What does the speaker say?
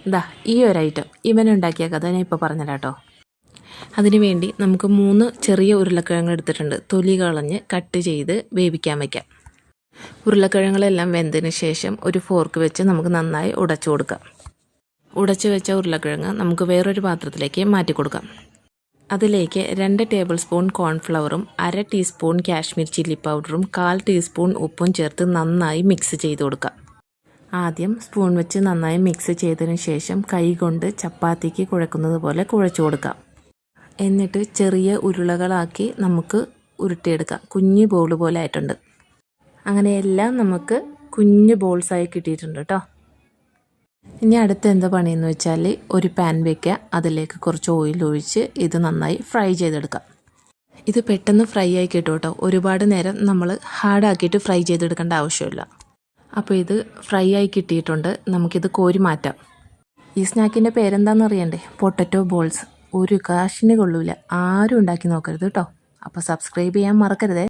ഇതാ ഈ ഒരു ഐറ്റം ഇവനുണ്ടാക്കിയ കഥ ഞാൻ ഇപ്പോൾ പറഞ്ഞുതരാം കേട്ടോ. അതിനുവേണ്ടി നമുക്ക് 3 ചെറിയ ഉരുളക്കിഴങ്ങ് എടുത്തിട്ടുണ്ട്. തൊലി കളഞ്ഞ് കട്ട് ചെയ്ത് വേവിക്കാൻ വയ്ക്കാം. ഉരുളക്കിഴങ്ങളെല്ലാം വെന്തതിന് ശേഷം ഒരു ഫോർക്ക് വെച്ച് നമുക്ക് നന്നായി ഉടച്ചു കൊടുക്കാം. ഉടച്ചു വെച്ച ഉരുളക്കിഴങ്ങ് നമുക്ക് വേറൊരു പാത്രത്തിലേക്ക് മാറ്റി കൊടുക്കാം. അതിലേക്ക് 2 ടേബിൾ സ്പൂൺ കോൺഫ്ലവറും 1/2 ടീസ്പൂൺ കാശ്മീർ ചില്ലി പൗഡറും 1/4 ടീസ്പൂൺ ഉപ്പും ചേർത്ത് നന്നായി മിക്സ് ചെയ്ത് കൊടുക്കാം. ആദ്യം സ്പൂൺ വെച്ച് നന്നായി മിക്സ് ചെയ്തതിന് ശേഷം കൈ കൊണ്ട് ചപ്പാത്തിക്ക് കുഴക്കുന്നത് പോലെ കുഴച്ചു കൊടുക്കാം. എന്നിട്ട് ചെറിയ ഉരുളകളാക്കി നമുക്ക് ഉരുട്ടിയെടുക്കാം. കുഞ്ഞു ബോൾ പോലെ ആയിട്ടുണ്ട്. അങ്ങനെ എല്ലാം നമുക്ക് കുഞ്ഞു ബോൾസായി കിട്ടിയിട്ടുണ്ട് കേട്ടോ. ഇനി അടുത്ത എന്താ പണിയെന്ന് വെച്ചാൽ ഒരു പാൻ വയ്ക്കുക. അതിലേക്ക് കുറച്ച് ഓയിൽ ഒഴിച്ച് ഇത് നന്നായി ഫ്രൈ ചെയ്തെടുക്കാം. ഇത് പെട്ടെന്ന് ഫ്രൈ ആയി കിട്ടും കേട്ടോ. ഒരുപാട് നേരം നമ്മൾ ഹാർഡാക്കിയിട്ട് ഫ്രൈ ചെയ്തെടുക്കേണ്ട ആവശ്യമില്ല. അപ്പോൾ ഇത് ഫ്രൈ ആയി കിട്ടിയിട്ടുണ്ട്. നമുക്കിത് കോരി മാറ്റാം. ഈ സ്നാക്കിൻ്റെ പേരെന്താണെന്ന് അറിയണ്ടേ? Potato balls. ഒരു കാശിന് കൊള്ളൂല. ആരും ഉണ്ടാക്കി നോക്കരുത് കേട്ടോ. അപ്പോൾ സബ്സ്ക്രൈബ് ചെയ്യാൻ മറക്കരുതേ.